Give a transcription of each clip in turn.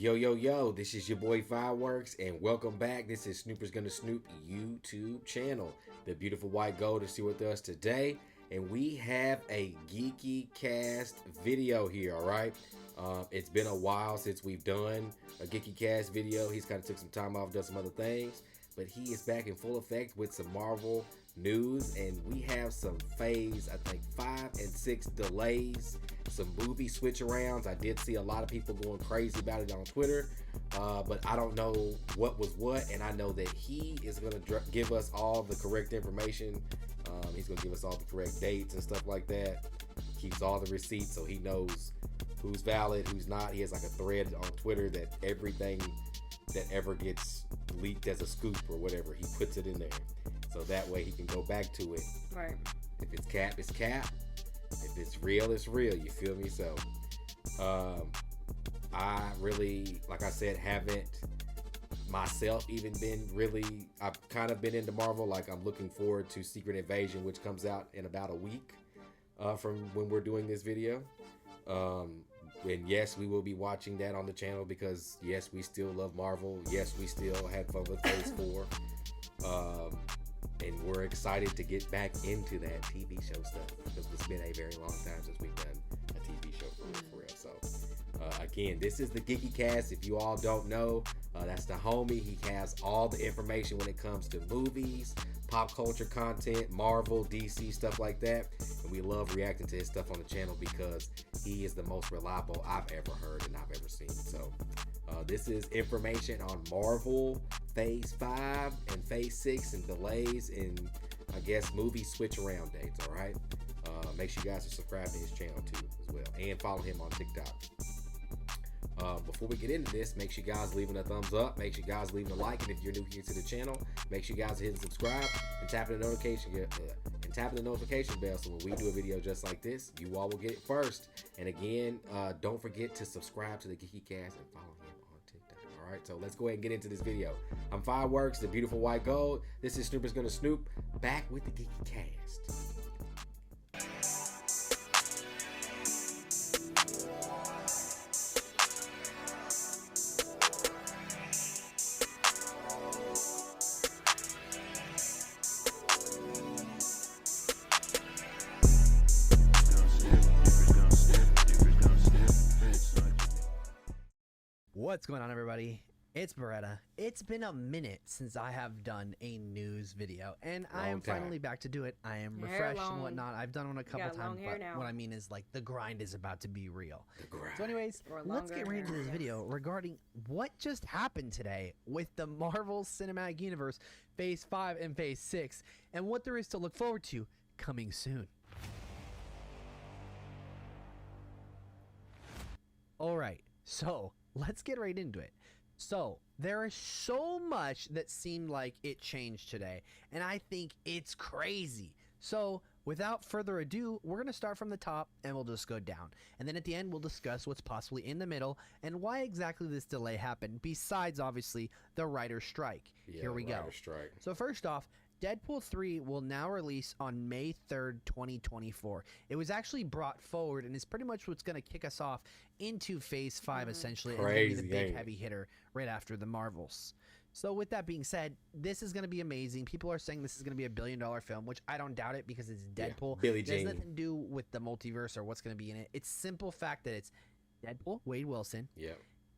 Yo, this is your boy Fireworks, and welcome back. This is Snoopers Gonna Snoop YouTube channel. The beautiful white gold is here with us today, and we have a Geeky Cast video here, alright? It's been a while since we've done a Geeky Cast video. He's kind of took some time off, done some other things, but he is back in full effect with some Marvel news, and we have some phase, I think 5 and 6 delays, some movie switch arounds. I did see a lot of people going crazy about it on Twitter, but I don't know what was what, and I know that he is going to give us all the correct information. He's going to give us all the correct dates and stuff like that. Keeps all the receipts so he knows who's valid, who's not. He has like a thread on Twitter that everything that ever gets leaked as a scoop or whatever, he puts it in there. So that way he can go back to it. Right. If it's cap, it's cap. If it's real, it's real. You feel me? So I really, like I said, haven't myself even been really, I've kind of been into Marvel. Like, I'm looking forward to Secret Invasion, which comes out in about a week from when we're doing this video. And yes, we will be watching that on the channel because yes, we still love Marvel. Yes, we still had fun with Phase 4. And we're excited to get back into that TV show stuff because it's been a very long time since we've done a TV show for real. So again, this is the Geeky Cast. If you all don't know, that's the homie. He has all the information when it comes to movies, pop culture content, Marvel, DC, stuff like that. And we love reacting to his stuff on the channel because he is the most reliable I've ever heard and I've ever seen. So this is information on Marvel Phase 5 and Phase 6 and delays and I guess movie switch around dates, all right? Make sure you guys are subscribed to his channel too as well and follow him on TikTok. Before we get into this, make sure you guys leaving a thumbs up, make sure you guys leaving a like, and if you're new here to the channel, make sure you guys hit subscribe and tapping the notification bell so when we do a video just like this, you all will get it first. And again, don't forget to subscribe to the Geeky Cast and follow him on TikTok. All right, so let's go ahead and get into this video. I'm Fireworks, the beautiful white gold. This is Snoopers Gonna Snoop, back with the Geeky Cast. What's going on, everybody? It's Beretta. It's been a minute since I have done a news video, and I am finally back to do it. I am refreshed and whatnot. I've done one a couple times, but what I mean is, like, the grind is about to be real. So anyways, let's get right into this video regarding what just happened today with the Marvel Cinematic Universe Phase 5 and Phase 6, and what there is to look forward to coming soon. Alright, so let's get right into it. So there is so much that seemed like it changed today, and I think it's crazy. So without further ado, we're going to start from the top and we'll just go down. And then at the end, we'll discuss what's possibly in the middle and why exactly this delay happened, besides obviously the writer's strike. Yeah, here we go. Strike. So first off, Deadpool 3 will now release on May 3rd, 2024. It was actually brought forward and is pretty much what's going to kick us off into Phase 5, essentially. Crazy, and be the big heavy hitter right after the Marvels. So with that being said, this is going to be amazing. People are saying this is going to be a $1 billion film, which I don't doubt it because it's Deadpool. Yeah, it has nothing to do with the multiverse or what's going to be in it. It's simple fact that it's Deadpool, Wade Wilson,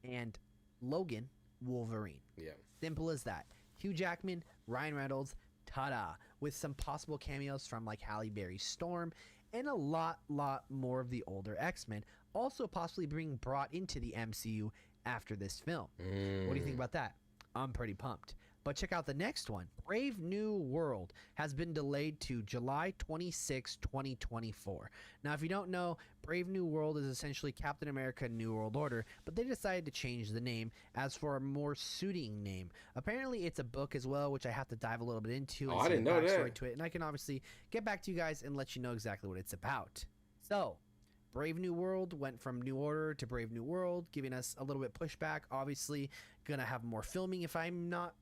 and Logan, Wolverine. Simple as that. Hugh Jackman, Ryan Reynolds, ta-da, with some possible cameos from like Halle Berry, Storm, and a lot more of the older X-Men, also possibly being brought into the MCU after this film. What do you think about that? I'm pretty pumped. But check out the next one. Brave New World has been delayed to July 26, 2024. Now, if you don't know, Brave New World is essentially Captain America New World Order, but they decided to change the name as for a more suiting name. Apparently, it's a book as well, which I have to dive a little bit into. I didn't know that. To it, and I can obviously get back to you guys and let you know exactly what it's about. So, Brave New World went from New Order to Brave New World, giving us a little bit pushback. Obviously, gonna have more filming if I'm not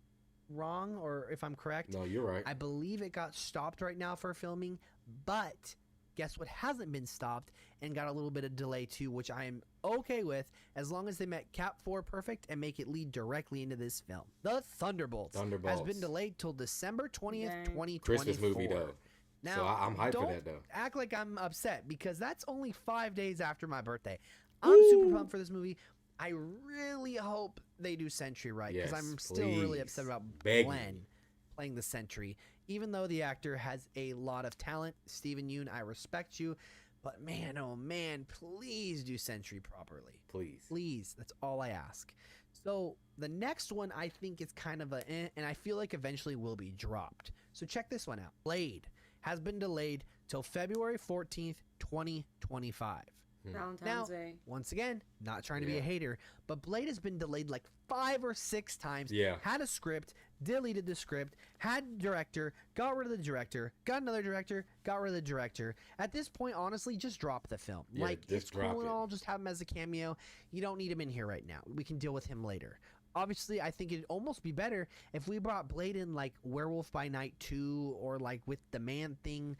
wrong or if I'm correct. No, you're right. I believe it got stopped right now for filming, but Guess what hasn't been stopped and got a little bit of delay too, which I am okay with as long as they met Cap 4 perfect and make it lead directly into this film. The Thunderbolts has been delayed till December 20th, 2024. Christmas movie though. Now, so I'm hyped for that though. Act like I'm upset because that's only 5 days after my birthday. I'm super pumped for this movie. I really hope they do Sentry right because I'm still really upset about Glenn playing the Sentry. Even though the actor has a lot of talent, Steven Yeun, I respect you, but man, oh man, please do Sentry properly. Please, that's all I ask. So the next one I think is kind of and I feel like eventually will be dropped. So check this one out. Blade has been delayed till February 14th, 2025. Valentine's Day. Once again, not trying to be a hater, but Blade has been delayed like 5 or 6 times. Had a script, deleted the script, had director, got rid of the director, got another director, got rid of the director. At this point, honestly, just drop the film. It's cool and all, just have him as a cameo. You don't need him in here right now. We can deal with him later. Obviously, I think it'd almost be better if we brought Blade in like Werewolf by Night 2 or like with the Man-Thing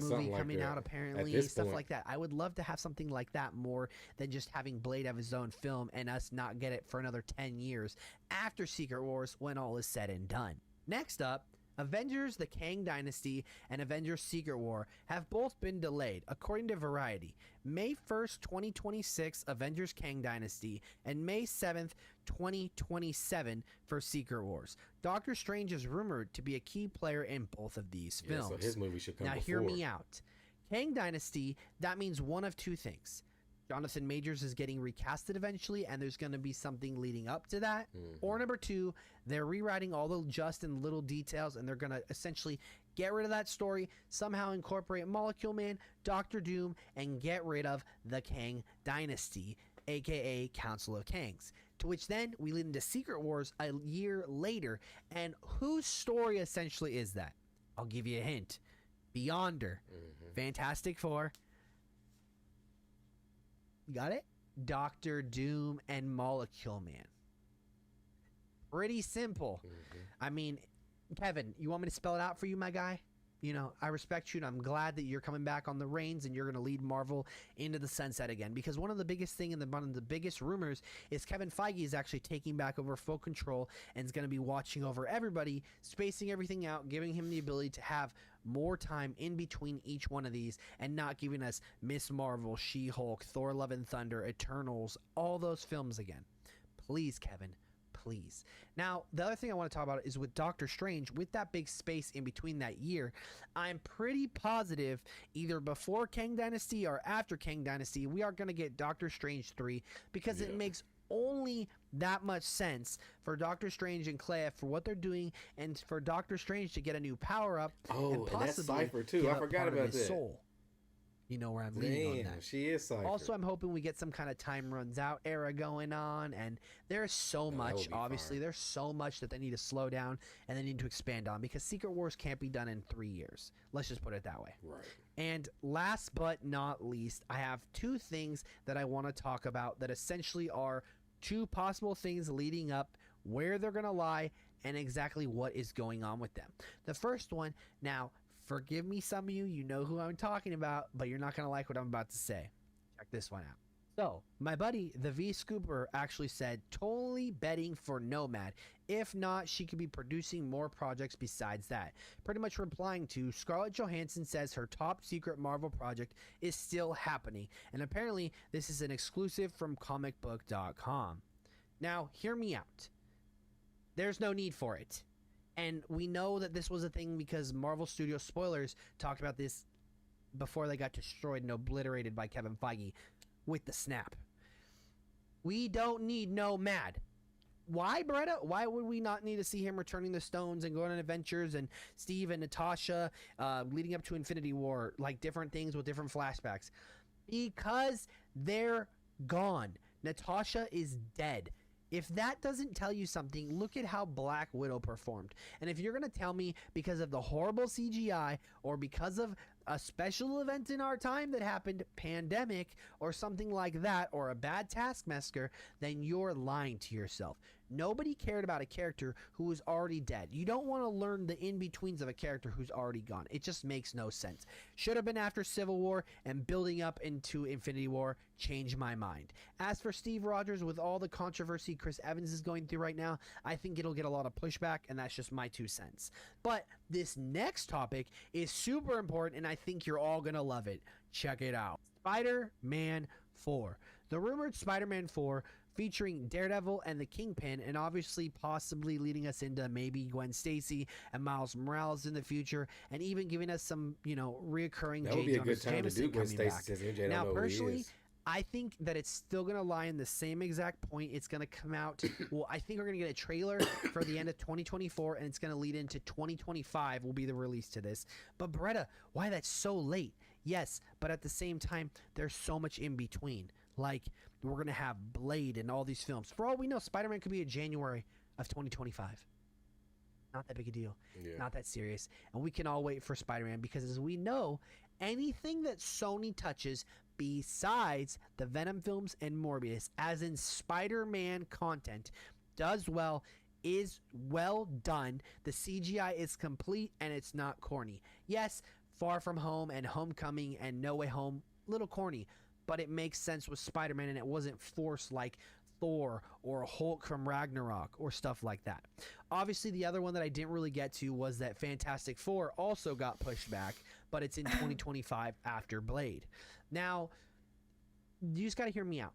movie coming out apparently, stuff like that. I would love to have something like that more than just having Blade have his own film and us not get it for another 10 years after Secret Wars when all is said and done. Next up, Avengers The Kang Dynasty and Avengers Secret War have both been delayed, according to Variety. May 1st, 2026, Avengers Kang Dynasty, and May 7th, 2027 for Secret Wars. Doctor Strange is rumored to be a key player in both of these films. So his movie should come now, before. Hear me out. Kang Dynasty, that means one of 2 things. Jonathan Majors is getting recasted eventually, and there's going to be something leading up to that. Or number 2, they're rewriting all the just and little details, and they're going to essentially get rid of that story, somehow incorporate Molecule Man, Doctor Doom, and get rid of the Kang Dynasty, aka Council of Kangs. To which then we lead into Secret Wars a year later, and whose story essentially is that? I'll give you a hint. Beyonder, Fantastic Four. You got it? Doctor Doom and Molecule Man. Pretty simple. I mean, Kevin, you want me to spell it out for you, my guy? You know, I respect you, and I'm glad that you're coming back on the reins and you're going to lead Marvel into the sunset again. Because one of the biggest thing and one of the biggest rumors is Kevin Feige is actually taking back over full control and is going to be watching over everybody, spacing everything out, giving him the ability to have more time in between each one of these and not giving us Miss Marvel, She-Hulk, Thor Love and Thunder, Eternals, all those films again. Please, Kevin. Please. Now, the other thing I want to talk about is with Doctor Strange, with that big space in between that year, I'm pretty positive either before Kang Dynasty or after Kang Dynasty, we are going to get Doctor Strange 3 because it makes only that much sense for Doctor Strange and Clea for what they're doing and for Doctor Strange to get a new power-up and possibly that's Cypher too. I forgot about that. Soul. You know where I'm leaning on that. She is Cypher. Also, I'm hoping we get some kind of time runs out era going on, and there's so much. Obviously, there's so much that they need to slow down and they need to expand on because Secret Wars can't be done in 3 years. Let's just put it that way. Right. And last but not least, I have 2 things that I want to talk about that essentially are 2 possible things leading up, where they're going to lie, and exactly what is going on with them. The first one, now, forgive me, some of you, you know who I'm talking about, but you're not going to like what I'm about to say. Check this one out. So, my buddy, the V Scooper, actually said, totally betting for Nomad. If not, she could be producing more projects besides that. Pretty much replying to, Scarlett Johansson says her top secret Marvel project is still happening. And apparently, this is an exclusive from comicbook.com. Now, hear me out. There's no need for it. And we know that this was a thing because Marvel Studios spoilers talked about this before they got destroyed and obliterated by Kevin Feige with the snap. We don't need Nomad. Why, Beretta? Why would we not need to see him returning the stones and going on adventures and Steve and Natasha leading up to Infinity War, like different things with different flashbacks? Because they're gone. Natasha is dead. If that doesn't tell you something, look at how Black Widow performed. And if you're going to tell me because of the horrible CGI or because of a special event in our time that happened, pandemic or something like that, or a bad Taskmaster, then you're lying to yourself. Nobody cared about a character who was already dead. You don't want to learn the in-betweens of a character who's already gone. It just makes no sense. Should have been after Civil War and building up into Infinity War. Change my mind. As for Steve Rogers, with all the controversy Chris Evans is going through right now, I think it'll get a lot of pushback, and that's just my 2 cents. But this next topic is super important, and I think you're all going to love it. Check it out. Spider-Man 4. The rumored Spider-Man 4 featuring Daredevil and the Kingpin, and obviously possibly leading us into maybe Gwen Stacy and Miles Morales in the future, and even giving us some, reoccurring That would be a good time to do Gwen Stacy since MJ now, don't know personally, who he is. I think that it's still going to lie in the same exact point. It's going to come out. Well, I think we're going to get a trailer for the end of 2024, and it's going to lead into 2025 will be the release to this. But Beretta, why that's so late? Yes, but at the same time, there's so much in between. Like, we're going to have Blade and all these films. For all we know, Spider-Man could be in January of 2025. Not that big a deal. Yeah. Not that serious. And we can all wait for Spider-Man because, as we know, anything that Sony touches besides the Venom films and Morbius, as in Spider-Man content, does well, is well done. The CGI is complete and it's not corny. Yes, Far From Home and Homecoming and No Way Home, little corny, but it makes sense with Spider-Man and it wasn't forced like Thor or Hulk from Ragnarok or stuff like that. Obviously, the other one that I didn't really get to was that Fantastic Four also got pushed back, but it's in 2025 after Blade. Now, you just got to hear me out.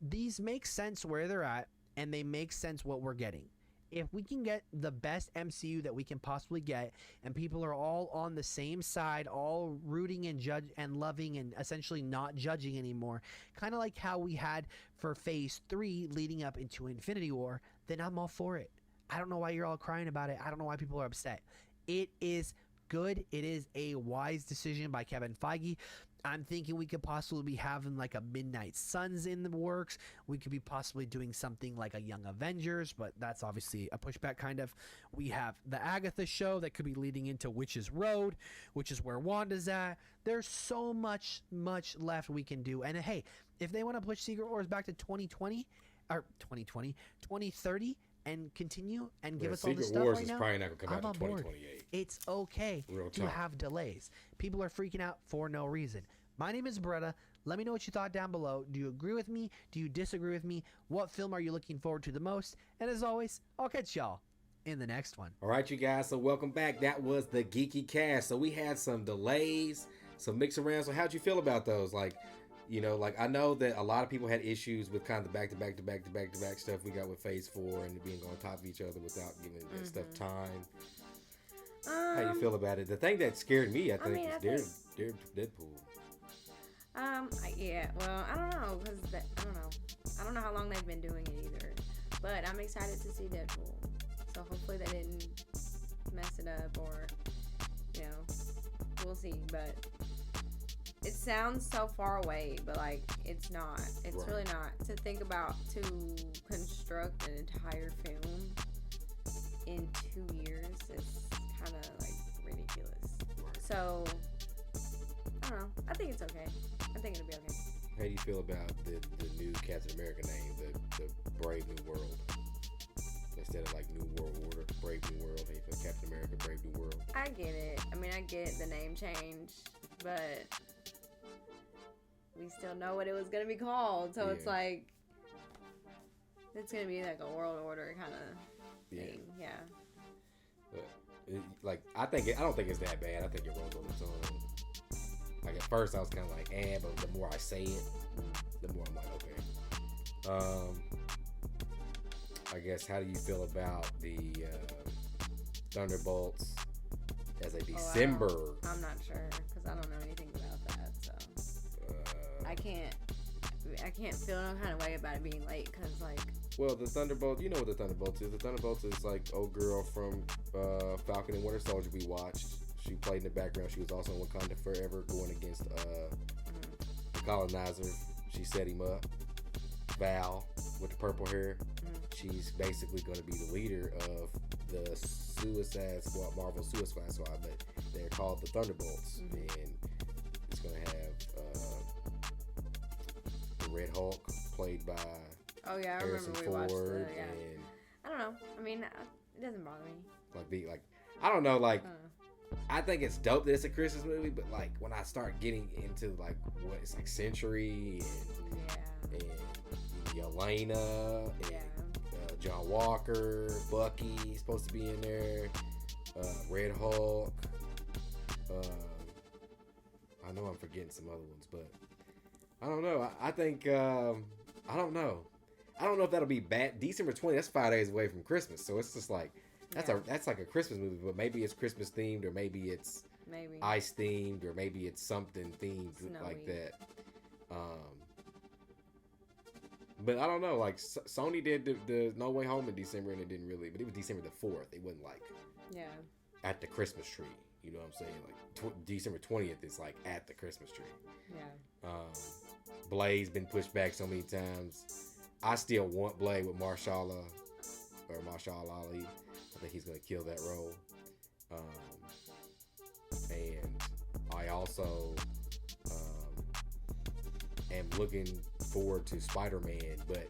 These make sense where they're at, and they make sense what we're getting. If we can get the best MCU that we can possibly get, and people are all on the same side, all rooting and judge and loving and essentially not judging anymore, kind of like how we had for Phase 3 leading up into Infinity War, then I'm all for it. I don't know why you're all crying about it. I don't know why people are upset. It is good. It is a wise decision by Kevin Feige. I'm thinking we could possibly be having like a Midnight Suns in the works. We could be possibly doing something like a Young Avengers, but that's obviously a pushback kind of. We have the Agatha show that could be leading into Witch's Road, which is where Wanda's at. There's so much left we can do. And hey, if they want to push Secret Wars back to 2020 or 2030 and continue and give us all this stuff Wars right now, is probably not going to come out in 2028. It's okay to have delays. People are freaking out for no reason. My name is Beretta. Let me know what you thought down below. Do you agree with me? Do you disagree with me? What film are you looking forward to the most? And as always, I'll catch y'all in the next one. All right, you guys. So welcome back. That was the Geeky Cast. So we had some delays, some mix around. So how'd you feel about those? Like I know that a lot of people had issues with kind of the back-to-back stuff we got with Phase 4 and being on top of each other without giving that stuff time. How you feel about it? The thing that scared me, I think, is Deadpool. Yeah. Well, I don't know because I don't know how long they've been doing it either. But I'm excited to see Deadpool. So hopefully they didn't mess it up or, we'll see. But it sounds so far away, but it's not. It's right. Really not. To think about to construct an entire film in 2 years is kind of ridiculous. Right. So I don't know. I think it's okay. I think it'll be okay. How do you feel about the new Captain America name, the Brave New World? Instead of New World Order, Brave New World. How you feel Captain America, Brave New World? I get it. I mean, I get the name change, but we still know what it was going to be called. So it's it's going to be like a world order kind of thing. Yeah. But I don't think it's that bad. I think it rolls on its own. At first I was kind of but the more I say it, the more I'm okay. I guess, how do you feel about the Thunderbolts as a December? I'm not sure because I don't know anything about that, so I can't feel no kind of way about it being late because well, the Thunderbolts, you know what the Thunderbolts is. The Thunderbolts is old girl from Falcon and Winter Soldier we watched. She played in the background. She was also in Wakanda Forever going against the colonizer. She set him up. Val with the purple hair. She's basically going to be the leader of the Suicide Squad, Marvel Suicide Squad, but they're called the Thunderbolts. And it's going to have the Red Hulk played by I Harrison remember we Ford. watched And I don't know. I mean, it doesn't bother me. I don't know, I think it's dope that it's a Christmas movie, but like when I start getting into like what it's like Century and Yelena and John Walker, Bucky supposed to be in there, Red Hulk. I know I'm forgetting some other ones, but I don't know. I think I don't know. I don't know if that'll be bad. December 20th, that's 5 days away from Christmas, so it's just like that's like a Christmas movie, but maybe it's Christmas themed, or maybe it's ice themed, or maybe it's something themed like that. But I don't know. Like Sony did the No Way Home in December, and it didn't really. But it was December the 4th. It wasn't like at the Christmas tree. You know what I'm saying? Like December 20th is like at the Christmas tree. Yeah. Blade's been pushed back so many times. I still want Blade with Marshall Ali. I think he's gonna kill that role. And I also am looking forward to Spider-Man, but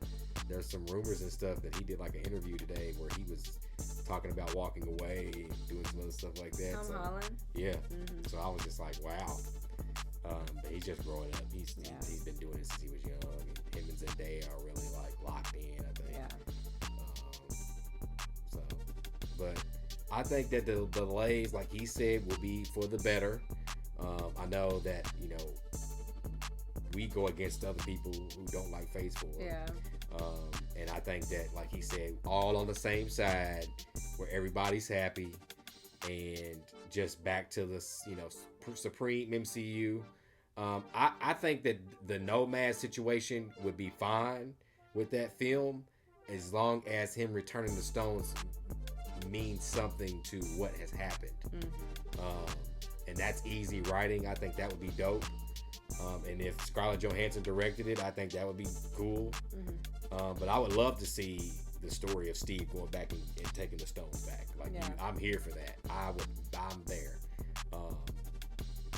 there's some rumors and stuff that he did like an interview today where he was talking about walking away and doing some other stuff like that. Tom Holland? Yeah. Mm-hmm. So I was just like, wow. But he's just growing up. He's been doing it since he was young. And him and Zendaya are really like locked in, I think. Yeah. But I think that the delays, like he said, will be for the better. I know that, we go against other people who don't like Phase 4. Yeah. And I think that, like he said, all on the same side where everybody's happy and just back to the, Supreme MCU. I think that the Nomad situation would be fine with that film as long as him returning the stones means something to what has happened. Mm-hmm. And that's easy writing. I think that would be dope. And if Scarlett Johansson directed it, I think that would be cool. Mm-hmm. But I would love to see the story of Steve going back and taking the stones back. I'm here for that. I'm there.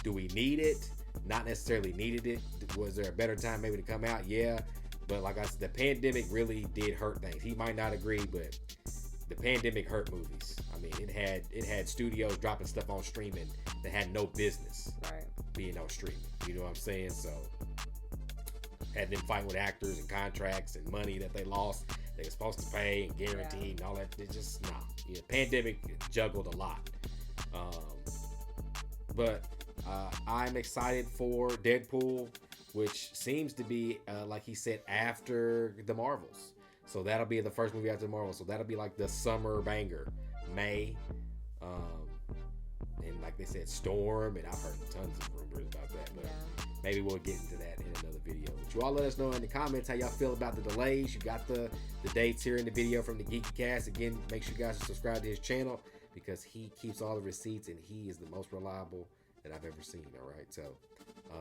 Do we need it? Not necessarily needed it. Was there a better time maybe to come out? Yeah. But like I said, the pandemic really did hurt things. He might not agree, but the pandemic hurt movies. I mean, it had studios dropping stuff on streaming that had no business being on streaming. You know what I'm saying? So had them fighting with actors and contracts and money that they lost. They were supposed to pay and guarantee and all that. It's just pandemic juggled a lot. But I'm excited for Deadpool, which seems to be like he said after the Marvels. So that'll be the first movie after the Marvels. So that'll be like the summer banger, May. And like they said, Storm, and I've heard tons of rumors about that, but maybe we'll get into that in another video. But you all let us know in the comments how y'all feel about the delays. You got the dates here in the video from the Geeky Cast. Again, make sure you guys subscribe to his channel because he keeps all the receipts and he is the most reliable that I've ever seen. All right, so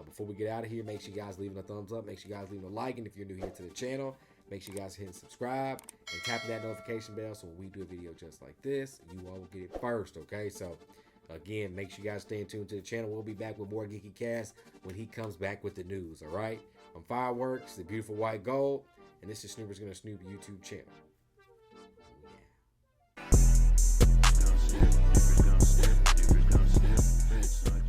before we get out of here, make sure you guys leaving a thumbs up, make sure you guys leaving a like, and if you're new here to the channel, make sure you guys hit subscribe and tapping that notification bell so when we do a video just like this, you all will get it first. Okay, so again, make sure you guys stay tuned to the channel. We'll be back with more Geeky Cast when he comes back with the news. All right, I'm Fireworks, the beautiful white gold, and this is Snoopers Gonna Snoop YouTube channel. Yeah.